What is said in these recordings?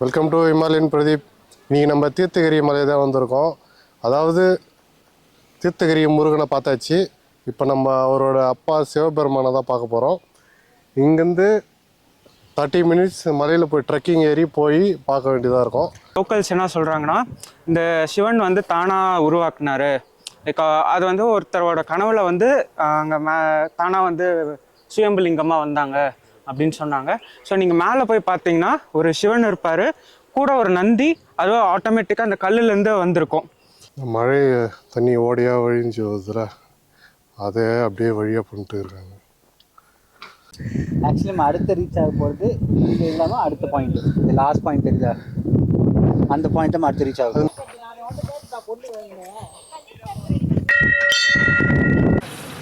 Welcome to Himalayan Pradeep. இன்றைக்கி நம்ம தீர்த்தகிரி மலை தான் வந்திருக்கோம். அதாவது தீர்த்தகிரி முருகனை பார்த்தாச்சு. இப்போ நம்ம அவரோட அப்பா சிவபெருமானை தான் பார்க்க போகிறோம். இங்கேருந்து 30 மினிட்ஸ் மலையில் போய் ட்ரெக்கிங் ஏறி போய் பார்க்க வேண்டியதாக இருக்கும். லோக்கல்ஸ் என்ன சொல்கிறாங்கன்னா, இந்த சிவன் வந்து தானாக உருவாக்குனாரு. அது வந்து ஒருத்தரோட கனவுல வந்து அங்கே தானாக வந்து சுயம்புலிங்கமாக வந்தாங்க அப்படின்னு சொன்னாங்க. ஸோ நீங்கள் மேலே போய் பார்த்தீங்கன்னா ஒரு சிவன் இருப்பார், கூட ஒரு நந்தி, அதுவும் ஆட்டோமேட்டிக்காக அந்த கல்லுலேருந்து வந்திருக்கும். மழை தண்ணி ஓடியாக வழிஞ்சு வருதுல, அதே அப்படியே வழியாக பண்ணிட்டு இருக்காங்க. ஆக்சுவலி நம்ம அடுத்த ரீச் ஆக போகிறது இது இல்லாமல் அடுத்த பாயிண்ட், இந்த லாஸ்ட் பாயிண்ட் தெரியுதா, அந்த பாயிண்ட் நம்ம அடுத்து ரீச் ஆகும்.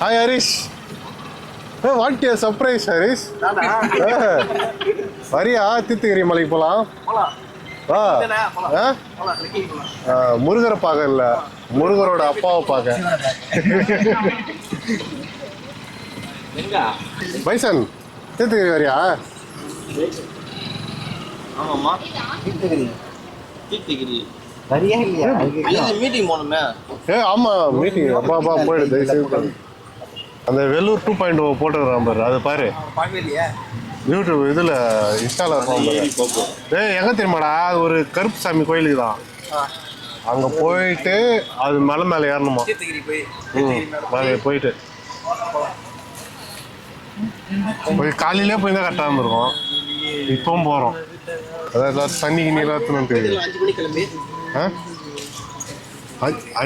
Hi Harish, what A surprise Harish. வரியா தீர்த்தகிரி மலைக்கு போகலாம்? முருகரை பார்க்க இல்லை, முருகரோட அப்பாவை பார்க்க. பைசன், தீர்த்தகிரி வரியா? ஆமாம்மா, தீர்த்தகிரி வரியா இல்லையா? மீட்டிங் போகணுமே. ஆமாம், மீட்டிங் அப்பா போயிடுது. அந்த வெள்ளூர் 2.0 போட்டுக்கிறான் பாரு, அது பாரு. யூடியூப் இதில் இன்ஸ்டாவில் இருப்பான் பாரு. எங்கே தெரியுமாடா, அது ஒரு கருப்பு சாமி கோயிலுக்கு தான். அங்கே போயிட்டு அது மலை மேலே ஏறணுமா. போயிட்டு காலையிலே போய் தான் கரெக்டாக இருந்திருக்கோம். இப்பவும் போகிறோம். அதாவது தண்ணிக்கு நீராத்தணும் தெரியும்.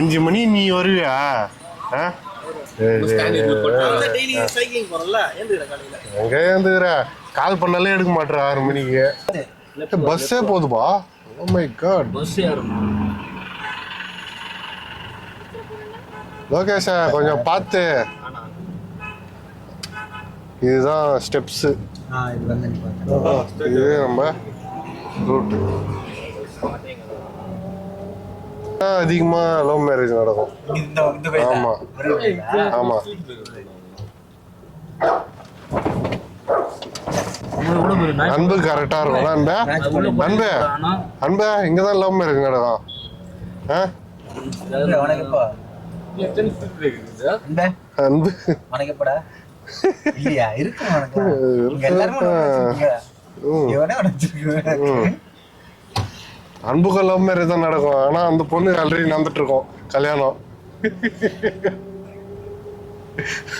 5 மணி நீ வருவியா? எங்க ஏந்துக்கிற, கால் பண்ணாலே எடுக்க மாட்டேற 6 மணிக்கு. பஸ்ஸே போதுப்பா. Oh my God. லோகேஷா கொஞ்சம் பார்த்து. இதுதான் ஸ்டெப்ஸ். இது நம்ம ரூட். அதிகமா லவ் மேரேஜ் நடக்கும். ஆமா ஆமா. அன்பு கரெக்டா இருக்கும். அன்பு அன்பு இங்கதான் லவ் மேரேஜ் நடக்கும். அன்பு அன்புக்கு லவ் மேரேஜ் தான் நடக்கும். ஆனா அந்த பொண்ணு ஆல்ரெடி நடந்துட்டு இருக்கோம் கல்யாணம்.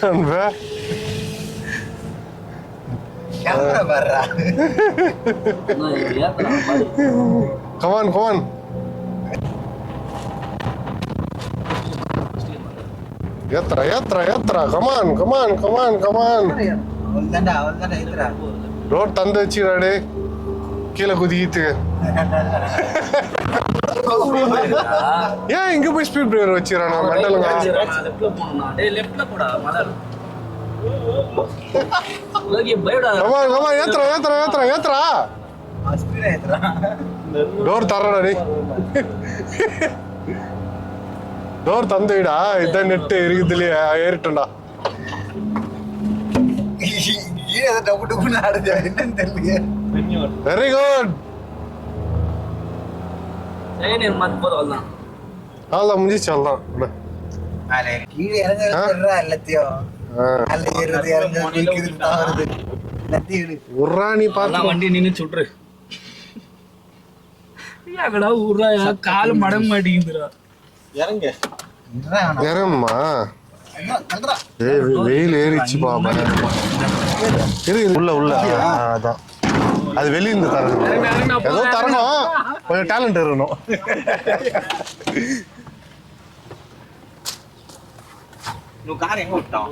அன்பு கமான் கமான். ஏத்ரா ஏத்ரா ஏத்ரா, come on come on come on come on. Road தந்து வச்சுக்கிறாடே, கீழே குதிக்கிட்டு. ஏன் இங்க போய் ஸ்பீட் பிரேக்கர் வச்சுக்கிறானா மண்டலுங்க? ஏத்துறா ஏத்துறா ஏத்துறா ஏத்துறா. டோர் தரடா டேய், டோர் தந்துடா. இதான் நெட்டு இருக்குது இல்லையா, ஏறிட்டா. Very good. அவ்வளோதான் முடிஞ்சிச்சு. அவ்வளோதான். உர்ராணி பார்த்து வண்டி நின்று சுட்ரு. காலு மடங்க மாட்டேங்குதுடா. இறங்க இறங்குமா. வெயில் ஏறிச்சு பாப்பா. உள்ள உள்ள அதான் அது வெளியிருந்து தரணும். ஏதோ தரணும், கொஞ்சம் டேலண்ட் இருக்கணும். கார் எங்க விட்டோம்?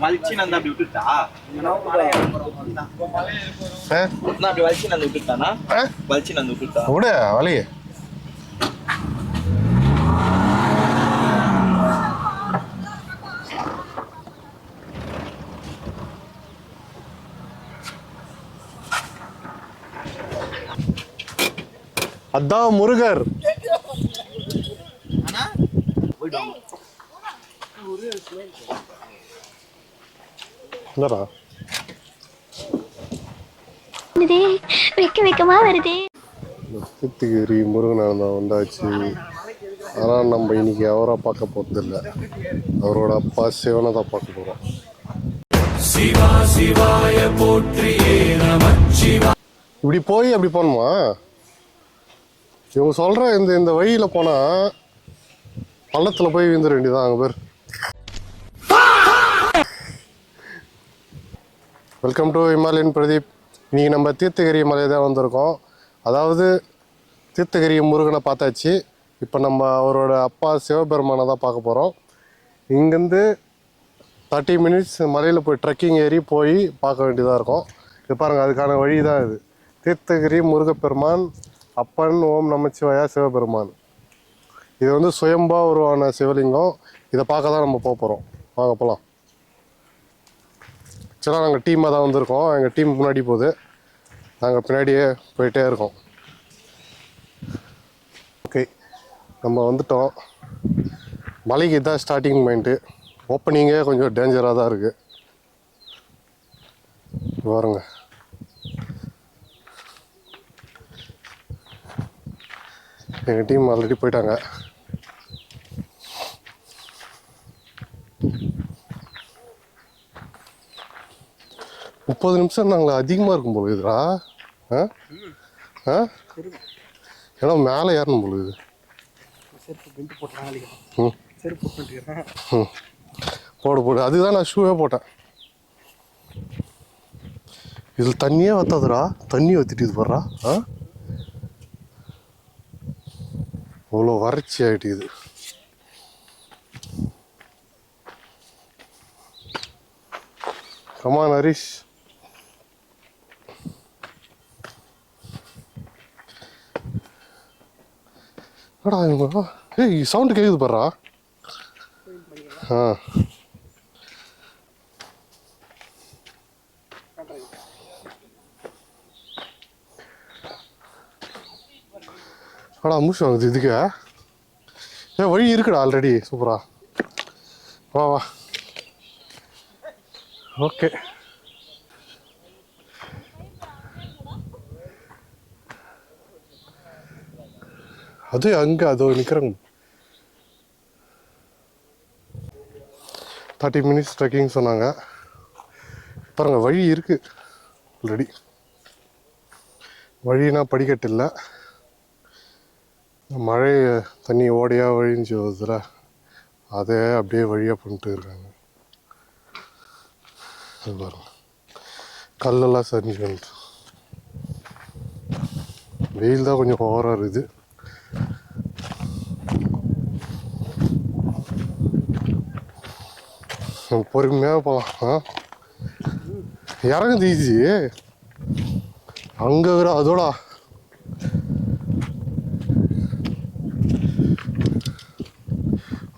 வலிச்சு நான் அப்படி விட்டுட்டா? அப்படி வலிச்சு நான் விட்டுட்டானா? வலிச்சு நான் விட்டுட்டா விட வலிய. அதான் முருகர். என்னடா வெக்க வெக்கமா வருதே. தீர்த்தகிரி முருகனானந்தம் வந்தாச்சு. ஆனால் நம்ம இன்னைக்கு அவரை பார்க்க போகிறது இல்லை, அவரோட அப்பா சிவனை தான் பார்க்க போகிறோம். இப்படி போய் அப்படி போகணுமா? இவங்க சொல்கிற இந்த வழியில் போனால் பள்ளத்தில் போய் விழுந்துட வேண்டியதான். அங்கே பேர் வெல்கம் டு இமாலயன் பிரதீப். இன்றைக்கி நம்ம தீர்த்தகிரி மலை தான் வந்திருக்கோம். அதாவது தீர்த்தகிரி முருகனை பார்த்தாச்சு. இப்போ நம்ம அவரோட அப்பா சிவபெருமானை தான் பார்க்க போகிறோம். இங்கேருந்து 30 மினிட்ஸ் மலையில் போய் ட்ரெக்கிங் ஏறி போய் பார்க்க வேண்டியதாக இருக்கும். இது பாருங்கள், அதுக்கான வழி தான் இது. தீர்த்தகிரி முருகப்பெருமான், அப்பன் ஓம் நமச்சிவாயா சிவபெருமான். இது வந்து சுயம்பா உருவான சிவலிங்கம். இதை பார்க்க தான் நம்ம போக போகிறோம். வாங்க போகலாம். ஆக்சுவலாக நாங்கள் டீமாக தான் வந்திருக்கோம். எங்கள் டீம் முன்னாடி போகுது, நாங்கள் பின்னாடியே போயிட்டே இருக்கோம். ஓகே, நம்ம வந்துட்டோம். மலைக்கு தான் ஸ்டார்டிங் பாயிண்ட்டு. ஓப்பனிங்கே கொஞ்சம் டேஞ்சராக தான் இருக்குது. பாருங்க, எங்கள் டீம் ஆல்ரெடி போயிட்டாங்க. முப்பது நிமிஷம் நாங்கள் அதிகமாக இருக்கும் போல இதுடா. ஏன்னா மேலே ஏறணும் போல இது. போடு அதுதான் நான் ஷூவே போட்டேன். இதில் தண்ணியே வத்தாதுடா, தண்ணி வத்திட்டு இது போடுறா. அவ்வளோ வறட்சி ஆகிட்டு இது. கமான் ஹரிஷ். ஏய், சவுண்டு கேட்குது பாடுறா. மூச்சு வாங்குது இதுக்கு. வழி இருக்குடா ஆல்ரெடி. சூப்பரா, வா வா. ஓகே, அது அங்கே அதோ நிற்கிறாங்க. 30 மினிட்ஸ் ட்ரெக்கிங் சொன்னாங்க. பாருங்கள், வழி இருக்குது ஆல்ரெடி. வழினா படிக்கட்டு இல்லை, மழை தண்ணி ஓடையாக வழிஞ்சு வருதுல, அதே அப்படியே வழியாக பண்ணிட்டு இருக்காங்க. அது பாருங்க, கல்லெல்லாம் சரிஞ்சு வந்துட்டு. வெயில் தான் கொஞ்சம் ஓவராக இருக்குது. பொறுமையாக போகலாம். இறங்குது ஈஸி. அங்கே அதோட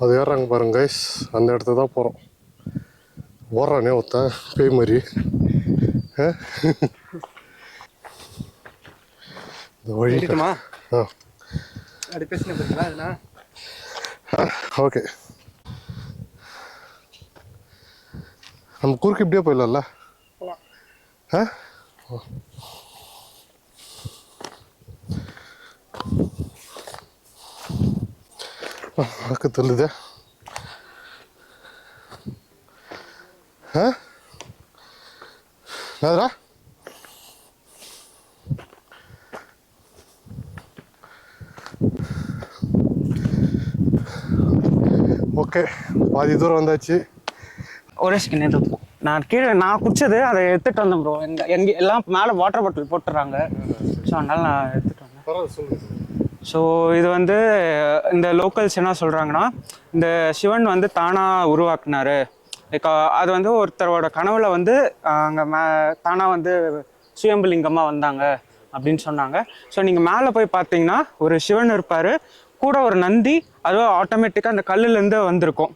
அது ஏறாங்க பாருங்க கைஸ். அந்த இடத்துல தான் போகிறோம். ஓடுறானே ஒருத்தன் பேய் மாதிரி. இந்த வழி ஓகே, நம்ம குறுக்கு இப்படியே போயிடலாம்ல. தள்ளுது. அதுடா ஓகே, பாதி தூரம் வந்தாச்சு. ஒரே செகண்ட், நான் குடிச்சது அதை எடுத்துகிட்டு வந்தேன் ப்ரோ. எங்கே எல்லாம் மேலே வாட்டர் பாட்டில் போட்டுறாங்க. ஸோ அதனால் நான் எடுத்துகிட்டு வந்தேன். ஸோ இது வந்து இந்த லோக்கல்ஸ் என்ன சொல்கிறாங்கன்னா, இந்த சிவன் வந்து தானாக உருவாக்குனாரு. லைக் அது வந்து ஒருத்தரோட கனவுல வந்து அங்கே தானாக வந்து சுயம்புலிங்கமாக வந்தாங்க அப்படின்னு சொன்னாங்க. ஸோ நீங்கள் மேலே போய் பார்த்தீங்கன்னா ஒரு சிவன் இருப்பார், கூட ஒரு நந்தி, அதுவும் ஆட்டோமேட்டிக்காக அந்த கல்லுலேருந்து வந்திருக்கும்.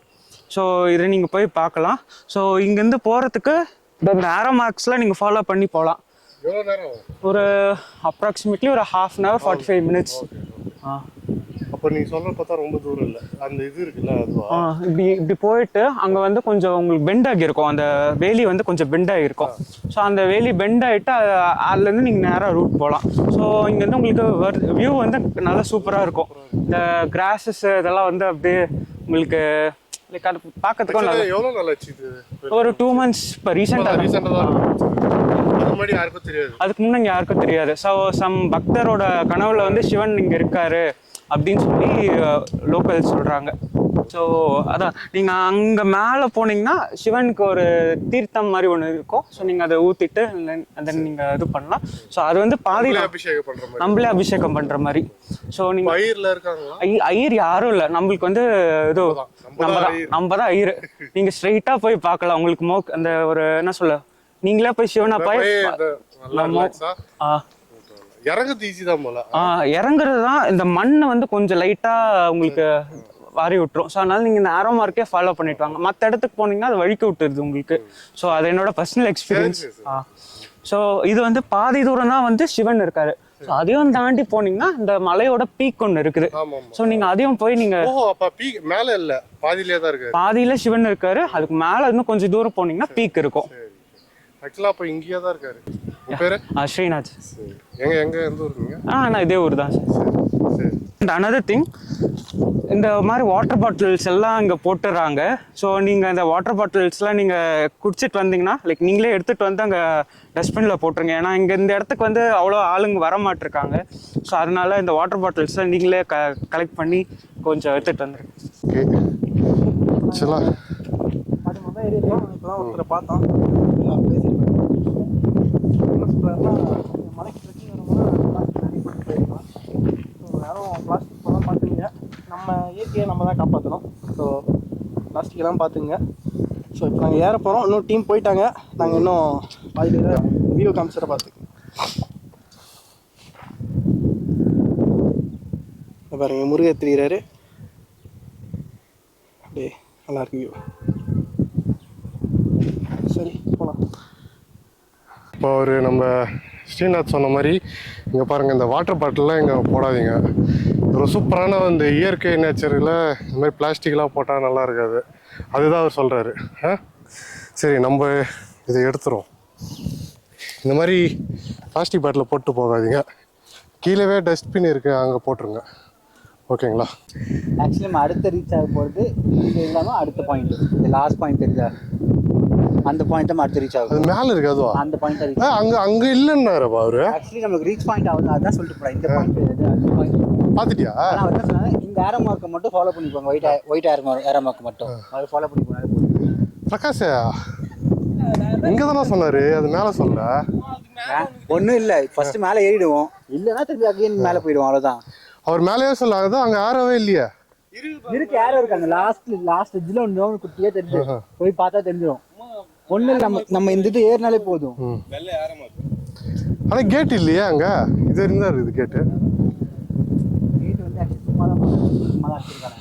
ஸோ இதை நீங்கள் போய் பார்க்கலாம். ஸோ இங்கேருந்து போகிறதுக்கு இந்த ஆரோ மார்க்ஸ்லாம் நீங்கள் ஃபாலோ பண்ணி போகலாம். ஒரு அப்ராக்சிமேட்லி ஒரு 1/2 hour 45 minutes. அப்போ நீ சொல்ற பார்த்தா ரொம்ப தூரம் இல்லை, அந்த இது இருக்குல்ல அதுவா? இப்படி இப்படி போயிட்டு அங்கே வந்து கொஞ்சம் உங்களுக்கு பெண்ட் ஆகியிருக்கும், அந்த வேலி வந்து கொஞ்சம் பெண்ட் ஆகிருக்கும். ஸோ அந்த வேலி பெண்ட் ஆகிட்டு அதுலேருந்து நீங்கள் நேராக ரூட் போகலாம். ஸோ இங்கேருந்து உங்களுக்கு வியூ வந்து நல்லா சூப்பராக இருக்கும். இந்த கிராஸஸ் இதெல்லாம் வந்து அப்படியே உங்களுக்கு லைக் அது பார்க்கறதுக்கும் நல்லா. எவ்வளோ நல்லாச்சு இது? ஒரு 2 months இப்போ ரீசெண்டாக தான். அதுக்கு முன்னாடி யாருக்கும் தெரியாது, அதுக்கு முன்னாடி யாருக்கும் தெரியாது. ஸோ சம் பக்தரோட கனவுல வந்து சிவன் இங்கே இருக்காரு அப்படின்னு சொல்லி லோக்கல் சொல்கிறாங்க. ஸோ அதான் நீங்கள் அங்கே மேலே போனீங்கன்னா சிவனுக்கு ஒரு தீர்த்தம் மாதிரி ஒன்று இருக்கும். ஸோ நீங்கள் அதை ஊற்றிட்டு அதை நீங்கள் இது பண்ணலாம். ஸோ அது வந்து பாதியில் அபிஷேகம் பண்ணுற மாதிரி, நம்மளே அபிஷேகம் பண்ணுற மாதிரி. ஸோ நீங்கள் ஐயர்ல இருக்காங்களா? ஐயர் யாரும் இல்லை, நம்மளுக்கு வந்து இது நம்ம தான் ஐயர். நீங்கள் ஸ்ட்ரைட்டாக போய் பார்க்கலாம். உங்களுக்கு அந்த ஒரு என்ன சொல்ல, நீங்களே போய் சிவனை போய் இறங்குறது ஈஸி தான் போல. இறங்குறது தான். இந்த மண்ணை வந்து கொஞ்சம் லைட்டாக உங்களுக்கு வாரி விட்டுரும். ஸோ அதனால நீங்கள் இந்த ஆரோ மார்க்கே ஃபாலோ பண்ணிட்டு வாங்க. மற்ற இடத்துக்கு போனீங்கன்னா அது வழிக்க விட்டுருது உங்களுக்கு. ஸோ அது என்னோட பர்சனல் எக்ஸ்பீரியன்ஸ். ஸோ இது வந்து பாதி தூரம் தான் வந்து சிவன் இருக்காரு. ஸோ அதையும் தாண்டி போனீங்கன்னா இந்த மலையோட பீக் ஒன்று இருக்குது. ஸோ நீங்கள் அதையும் போய் நீங்கள் மேலே இல்லை, பாதியிலே தான் இருக்கு. பாதியில சிவன் இருக்காரு, அதுக்கு மேலே இன்னும் கொஞ்சம் தூரம் போனீங்கன்னா பீக் இருக்கும். ஆக்சுவலாக அப்போ இங்கேயே தான் இருக்காரு. உங்கள் பேர்? ஸ்ரீநாத். எங்க எந்த ஊருங்க? நான் இதே ஊர் தான் சார். அண்ட் அனதர் திங், இந்த மாதிரி வாட்டர் பாட்டில்ஸ் எல்லாம் இங்கே போட்டுடுறாங்க. ஸோ நீங்கள் இந்த வாட்டர் பாட்டில்ஸ்லாம் நீங்கள் குடிச்சிட்டு வந்தீங்கன்னா லைக் நீங்களே எடுத்துகிட்டு வந்து அங்கே டஸ்ட்பினில் போட்டுருங்க. ஏன்னா இங்கே இந்த இடத்துக்கு வந்து அவ்வளோ ஆளுங்க வர மாட்டிருக்காங்க. ஸோ அதனால இந்த வாட்டர் பாட்டில்ஸ்லாம் நீங்களே கலெக்ட் பண்ணி கொஞ்சம் எடுத்துகிட்டு வந்துருங்க. அது மொதல் ஏரியா இப்போலாம் ஒருத்தரை பார்த்தோம், பேசியிருக்கோம். என்ன சொல்கிறாருன்னா, மலைக்கு பிரச்சனை வரும்போது பிளாஸ்டிக் போயிருக்கலாம். ஸோ யாரும் பிளாஸ்டிக் போலாம் பார்த்துங்க, நம்ம இயற்கையை நம்ம தான் காப்பாற்றணும். ஸோ பிளாஸ்டிக்கெல்லாம் பார்த்துங்க. ஸோ இப்போ நாங்கள் ஏற போகிறோம், இன்னும் டீம் போயிட்டாங்க. நாங்கள் இன்னும் பாதியில் வியூ காமிச்சிட பார்த்துக்கோங்க. பாருங்கள், முருகர் தெரிகிறாரு, அப்படியே நல்லாயிருக்கு வியூ. சரி போகலாம். இப்போ ஒரு நம்ம ஸ்ரீநாத் சொன்ன மாதிரி இங்கே பாருங்கள், இந்த வாட்டர் பாட்டில்லாம் இங்கே போடாதீங்க. ஒரு சூப்பரான இந்த இயற்கை நேச்சரில் இந்த மாதிரி பிளாஸ்டிக்லாம் போட்டால் நல்லா இருக்காது. அதுதான் அவர் சொல்கிறாரு. சரி, நம்ம இதை எடுத்துரும். இந்த மாதிரி பிளாஸ்டிக் பாட்டில் போட்டு போகாதீங்க. கீழே டஸ்ட்பின் இருக்குது, அங்கே போட்டுருங்க. ஓகேங்களா? ஆக்சுவலி நம்ம அடுத்த ரீச் ஆக போகிறது இது இல்லாமல் அடுத்த பாயிண்ட், இந்த லாஸ்ட் பாயிண்ட் தெரியுதா, அந்த பாயிண்ட் நம்ம அடுத்து ரீச் ஆகும். அது மேலே இருக்கு, அதுவா? அந்த பாயிண்ட் ரீச் அங்கே இல்லைன்னாருப்பா அவரு. ஆக்சுவலி நமக்கு ரீச் பாயிண்ட் ஆகுது, அதான் சொல்லிட்டு போகிறேன். இந்த பாயிண்ட் அடுத்த பாயிண்ட் பார்த்துட்டியா? நான் என்ன சொன்னேன், இந்த ஏரோ மார்க்கை மட்டும் ஃபாலோ பண்ணிப்போங்க. ஒயிட் ஏரோ மார்க் மட்டும் அதை ஃபாலோ பண்ணிப்போங்க. பிரகாஷ் இங்கே தானே சொன்னார், அது மேலே சொல்ல ஒன்றும் இல்லை. ஃபர்ஸ்ட் மேலே ஏறிடுவோம், இல்லைன்னா திருப்பி அகைன் மேலே போயிடுவோம், அவ்வளோதான். அவர் மேலேயே சொல்லாத, அங்கே ஆறவே இல்லையா? இருக்கு, யாரோ இருக்காங்க. லாஸ்ட் எட்ஜில் ஒன்று குட்டியே தெரிஞ்சு போய் பார்த்தா தெரிஞ்சிடும். ஒன்றும் நம்ம இந்த இது ஏறினாலே போதும். ஆனால் கேட் இல்லையா அங்கே? இது இருந்தார், இது கேட்டு வந்து சும்மா தான் வச்சிருக்காங்க.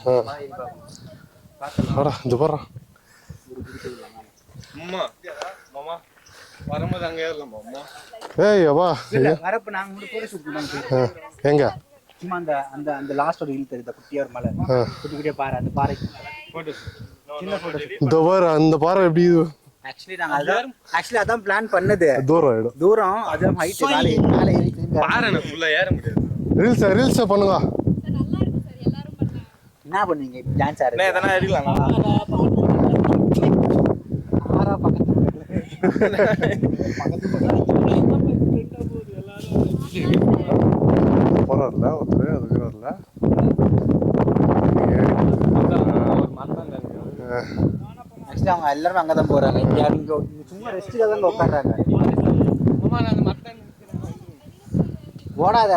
இது போடுறான். ஏய் வா, வரப்ப நாங்கள் மட்டும் போட சொல்லிட்டு எங்க சும்மா அந்த அந்த லாஸ்ட் ஒரு ஹில் தெரியுது, குட்டியா ஒரு மலை, குட்டி குட்டியா பாறை, அந்த பாறைக்கு சின்ன போட்டோ. இந்த பாரு, அந்த பாறை எப்படி? ஆக்சுவலி அதான் பிளான் பண்ணது. தூரம் அதான் ஹைட், மேலே ஏறி பாறை ஃபுல்லா ஏற முடியாது. ரீல்ஸ் பண்ணுங்க. என்ன பண்ணுவீங்க? டான்ஸ் ஆடுறீங்க? எதனா எடுக்கலாம். ஆறா பக்கத்துல போறாருல ஒருத்தர், அதுக்குறாருல ஆக்சுவலி அவங்க எல்லாரும் அங்கே தான் போறாங்க. இங்கே சும்மா ரெஸ்ட்டுக்காக தான் உட்காடுறாங்க. ஓடாத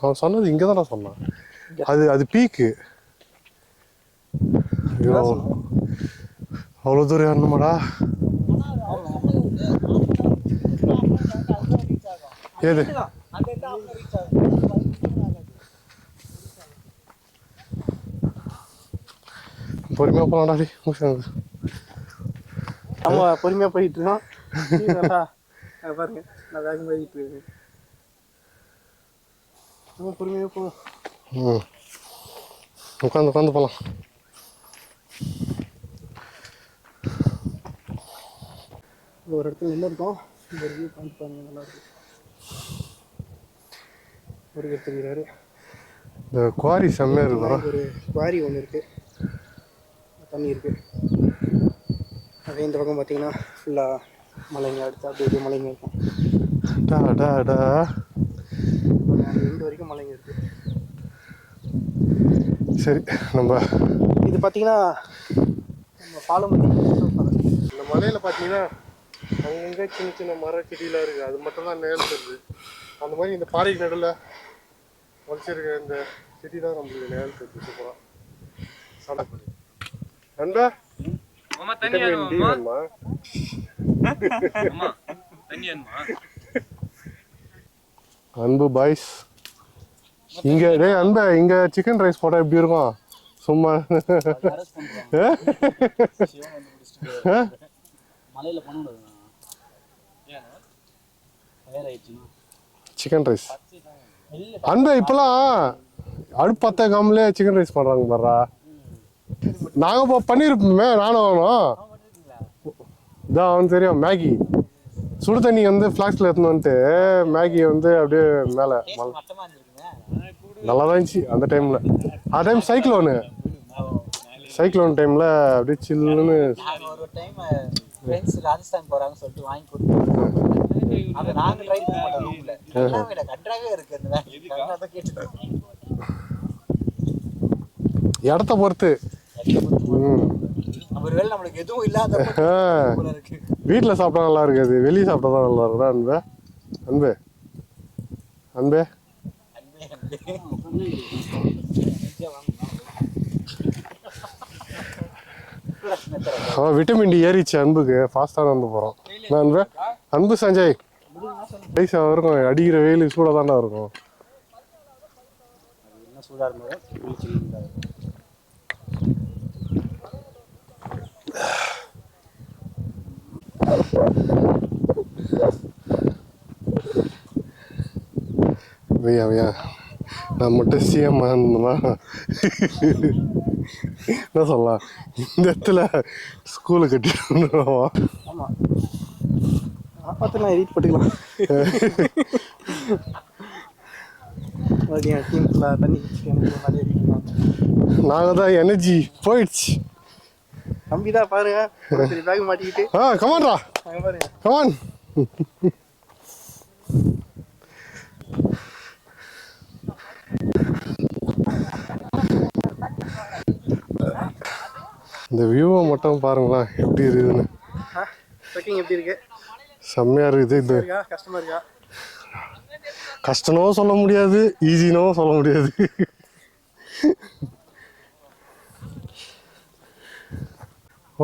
அவன் சொன்னது இங்கே தானே சொன்னான். அது பீக்கு. ஐயோ அவ்வளோ தூரம் ஏறணுமாடா? ஏது பொறுமையாக போகலாம்டா. நம்ம பொறுமையாக போயிட்டு இருக்கோம். பாருங்க நான் வேகம் போயிட்டு இருக்கேன். நம்ம பொறுமையாக போகலாம். உட்காந்து போகலாம். ஒரு இடத்துல நின்று இருக்கோம். இந்த வியூ பாயிண்ட் பாருங்க, நல்லா இருக்கு. ஒரு எடுத்துக்கிறாரு. இந்த குவாரி செம்மையாக இருக்கும். ஒரு குவாரி ஒன்று இருக்கு, தண்ணி இருக்கு. அதே இந்த பக்கம் பார்த்தீங்கன்னா ஃபுல்லாக மலைங்க, அடுத்து அப்படியே மலைங்க இருக்கும். எண்டு வரைக்கும் மலைங்க இருக்கு. சரி, நம்ம இது பார்த்தீங்கன்னா நம்ம பாலமதி. இந்த மலையில் பார்த்தீங்கன்னா அங்கங்கே சின்ன சின்ன மர செடியெலாம் இருக்குது. அது மட்டும் தான் நேரம் தருது. அந்த மாதிரி இந்த பாறைக்கு நடுவில் வளர்ச்சிருக்க இந்த செடி தான் நம்மளுக்கு நேரம் தருது. சூப்பராக சாப்பிட நண்பா அன்பு பாய்ஸ். இங்கே அன்பா இங்கே சிக்கன் ரைஸ் போட்டால் எப்படி இருக்கும்? சும்மா சிக்கன் ரைஸ் அன்பா இப்பெல்லாம் அடுப்பு பத்த காமலே சிக்கன் ரைஸ் பண்ணுறாங்க பாரா. நாங்கள் இப்போ பண்ணியிருப்போமே, நானும் ஆகணும். இதான் அவன் தெரியும். மேகி சுடு தண்ணி வந்து ஃப்ளாஸ்கில் எடுத்துன்னு வந்துட்டு மேகியை வந்து அப்படியே மேலே நல்லா தான் இருந்துச்சு அந்த டைமில். அந்த டைம் சைக்ளோன் டைமில் அப்படியே சில்லுன்னு. ராஜஸ்தான் போறாங்கன்னு சொல்லிட்டு வாங்கி கொடுத்து அதை நாங்க ட்ரை பண்ண மாட்டோம். ரூம்ல கன்றாவே இருக்கு அந்த வேலை கேட்டு இடத்த பொறுத்து. ஒருவேளை நம்மளுக்கு எதுவும் இல்லாத வீட்டில் சாப்பிட்டா நல்லா இருக்காது, வெளியே சாப்பிட்டா தான் நல்லா இருக்குதா அன்பே? அன்பே அன்பே விட்டமின் டி ஏறிச்சு அன்புக்கு. ஃபாஸ்ட்டாக நடந்து போகிறோம். நான் அன்பு அன்பு சஞ்சய் ரைஸாக இருக்கும். அடிக்கிற வெயில் சூடாக தானே இருக்கும். சூடாக இருக்கும். ஐயா நான் மட்டும் சிஎம் இருந்தோம்னா என்ன சொல்லலாம், இந்த இடத்துல ஸ்கூலு கட்டிடுவோம். ஆமாம், பார்த்து நான் எடிட் பண்ணிக்கலாம். டீம் ஃபுல்லாக தண்ணி நாங்கள் தான் எனர்ஜி போயிடுச்சு. தம்பி தான் பாருங்க, சரி பேக் மாட்டிக்கிட்டு. கமான்டா பாருங்க, கமான். இந்த வியூவை மட்டும் பாருங்களேன் எப்படி இருக்குதுன்னு. ட்ரெக்கிங் எப்படி இருக்கு? செம்மையாக இருக்குது. இது கஷ்டமா இருக்கா? கஷ்டனோ சொல்ல முடியாது, ஈஸினோ சொல்ல முடியாது.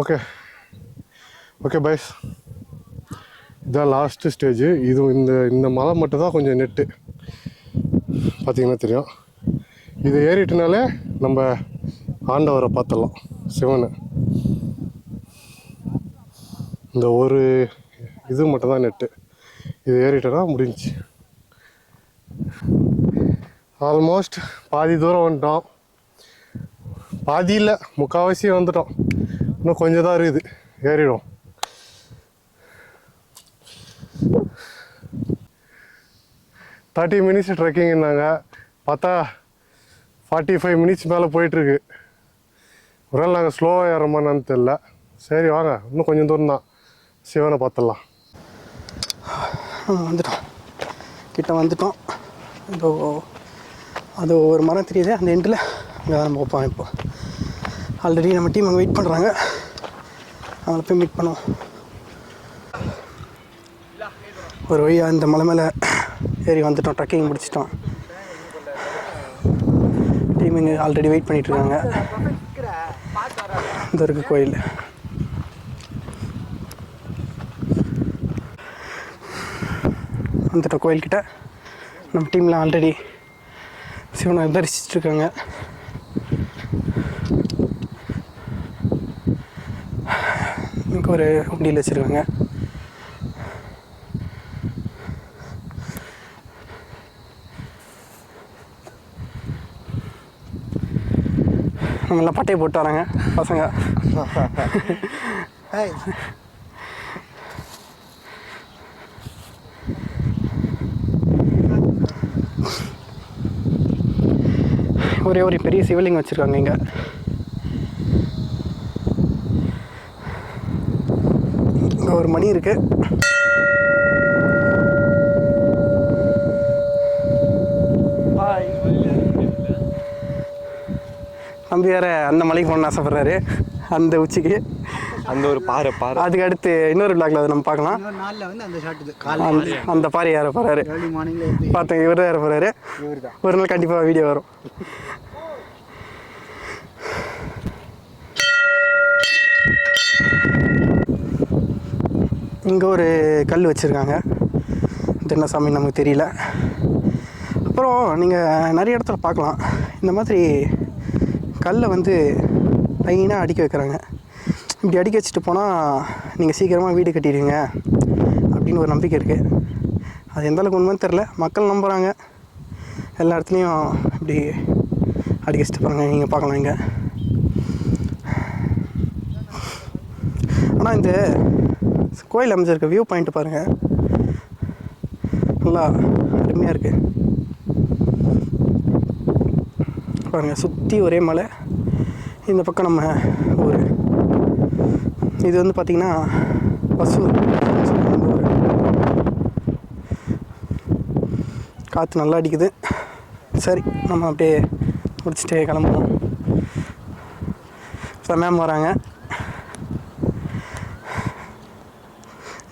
ஓகே ஓகே பாய்ஸ், இதுதான் லாஸ்ட்டு ஸ்டேஜு. இது இந்த மலை மட்டும் தான் கொஞ்சம் நெட்டு பார்த்தீங்கன்னா தெரியும். இது ஏறிட்டுனாலே நம்ம ஆண்டவரை பார்த்துடலாம், சிவனை. இந்த ஒரு இது மட்டும் தான் நெட்டு. இது ஏறிட்டோன்னா முடிஞ்சிச்சு. ஆல்மோஸ்ட் பாதி தூரம் வந்துட்டோம். பாதி இல்லை, முக்கால்வாசி வந்துட்டோம். இன்னும் கொஞ்சம் தான் இருக்குது, ஏறிடும். தேர்ட்டி மினிட்ஸ் ட்ரெக்கிங்னாங்க, பார்த்தா 45 மினிட்ஸ் மேலே போயிட்டுருக்கு. ஒரு நாள் நாங்கள் ஸ்லோவாக ஏறோமான்னு தெரில. சரி வாங்க, இன்னும் கொஞ்சம் தூரம் தான், சிவனை பார்த்துடலாம். வந்துட்டோம், கிட்ட வந்துட்டோம். இப்போ அது ஒரு மரம் தெரியுது அந்த எண்டில், அங்கே தான் நம்ம வைப்போம். இப்போ ஆல்ரெடி நம்ம டீம் அங்கே வெயிட் பண்ணுறாங்க, அவங்கள போய் மீட் பண்ணுவோம். ஒரு வழியாக இந்த மலை மேலே ஏறி வந்துட்டோம், ட்ரெக்கிங் முடிச்சிட்டோம். டீம் இங்கே ஆல்ரெடி வெயிட் பண்ணிகிட்ருக்காங்க. இந்த இருக்குது கோயில். வந்துட்ட கோயில்கிட்ட நம்ம டீமில் ஆல்ரெடி சிவனை தரிசிச்சுட்ருக்காங்க. இங்கே ஒரு உண்டியில் வச்சுருக்காங்க. நம்மளாம் பட்டையை போட்டு வராங்க பசங்க. ஒரே ஒரு பெரிய சிவலிங்கம் வச்சுருக்காங்க இங்கே. இங்கே ஒரு மணி இருக்குது. தம்பி வேறு அந்த மலைக்கு போகணுன்னு ஆசைப்பட்றாரு, அந்த உச்சிக்கு. அந்த ஒரு பாறை. அதுக்கு அடுத்து இன்னொரு விளாக்ல அதை நம்ம பார்க்கலாம். நாளில் வந்து அந்த ஷாட்டு அந்த பாறை ஏற போகிறாரு. ஏர்லி மார்னிங்கில் பார்த்தேன், இவர் தான் ஏற போகிறாரு. ஒரு நாள் கண்டிப்பாக வீடியோ வரும். இங்கே ஒரு கல் வச்சுருக்காங்க. இது என்ன சாமி நமக்கு தெரியல. அப்புறம் நீங்கள் நிறைய இடத்துல பார்க்கலாம் இந்த மாதிரி கல்லை வந்து லைனாக அடிக்க வைக்கிறாங்க. இப்படி அடிக்க வச்சுட்டு போனால் நீங்கள் சீக்கிரமாக வீடு கட்டிடுவீங்க அப்படின்னு ஒரு நம்பிக்கை இருக்குது. அது எந்த அளவுக்கு உண்மைன்னு தெரில, மக்கள் நம்புகிறாங்க. எல்லா இடத்துலையும் இப்படி அடிக்க வச்சுட்டு போகிறாங்க, நீங்கள் பார்க்கலாம் இங்கே. ஆனால் இந்த கோயில் அமைஞ்சிருக்க வியூ பாயிண்ட் பாருங்கள், நல்லா அருமையாக இருக்குது பாருங்கள். சுற்றி ஒரே மலை. இந்த பக்கம் நம்ம ஊர். இது வந்து பார்த்திங்கன்னா பசூர். காற்று நல்லா அடிக்குது. சரி, நம்ம அப்படியே முடிச்சுட்டு கிளம்புவோம். இப்போ மேம் வராங்க.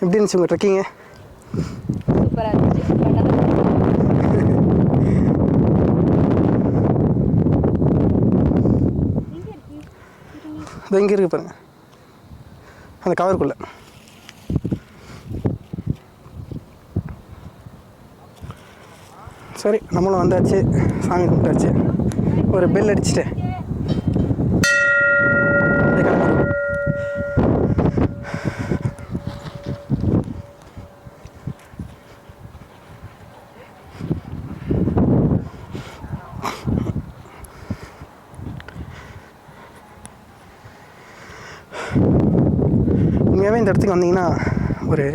எப்படி இருந்துச்சு உங்கள் ட்ரெக்கிங்கு? சூப்பராக இருந்துச்சு. இது எங்கே இருக்குது பாருங்கள், அந்த கவருக்குள்ளே. சரி, நம்மளும் வந்தாச்சு, சாமி கும்பிட்டாச்சு. ஒரு பெல் அடிச்சுட்டு உண்மையாகவே இந்த இடத்துக்கு வந்தீங்கன்னா ஒரு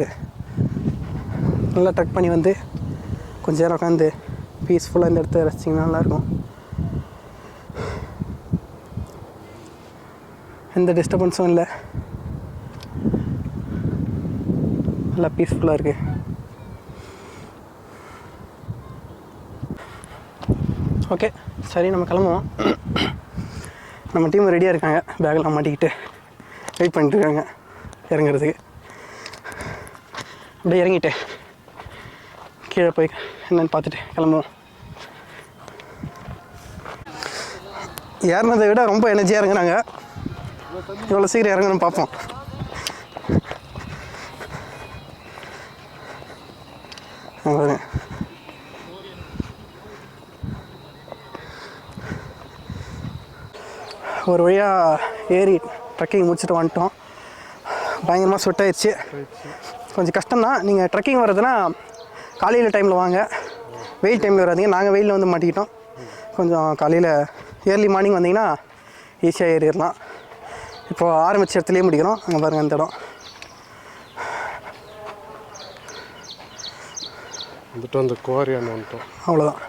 நல்லா ட்ரெக் பண்ணி வந்து கொஞ்ச நேரம் உட்காந்து பீஸ்ஃபுல்லாக இந்த இடத்த ரசிச்சிங்கன்னா நல்லாயிருக்கும். எந்த டிஸ்டர்பன்ஸும் இல்லை, நல்லா பீஸ்ஃபுல்லாக இருக்குது. ஓகே, சரி, நம்ம கிளம்புவோம். நம்ம டீம் ரெடியாக இருக்காங்க, பேக்கெலாம் மாட்டிக்கிட்டு வெயிட் பண்ணிட்டு இருக்காங்க இறங்குறதுக்கு. அப்படியே இறங்கிட்டு கீழே போய் என்னென்னு பார்த்துட்டு கிளம்புவோம். ஏறினதை விட ரொம்ப எனர்ஜியாக இறங்குறாங்க. எவ்வளோ சீக்கிரம் இறங்கணும்னு பார்ப்போம். ஒரு வழியாக ஏறி ட்ரெக்கிங் முடிச்சுட்டு வந்துட்டோம். பயங்கரமாக ஸ்வெட் ஆயிடுச்சு. கொஞ்சம் கஷ்டம்தான். நீங்கள் ட்ரெக்கிங் வர்றதுன்னா காலையில் டைமில் வாங்க, வெயில் டைமில் வராதிங்க. நாங்கள் வெயிலில் வந்து மாட்டிக்கிட்டோம். கொஞ்சம் காலையில் ஏர்லி மார்னிங் வந்தீங்கன்னா ஈஸியாக ஏறிடலாம். இப்போது ஆரம்பித்த இடத்துலேயே முடிக்கிறோம். அங்கே பாருங்கள் அந்த இடம். வந்துட்டு அந்த குவாரியான்னு வந்துட்டோம். அவ்வளோதான்.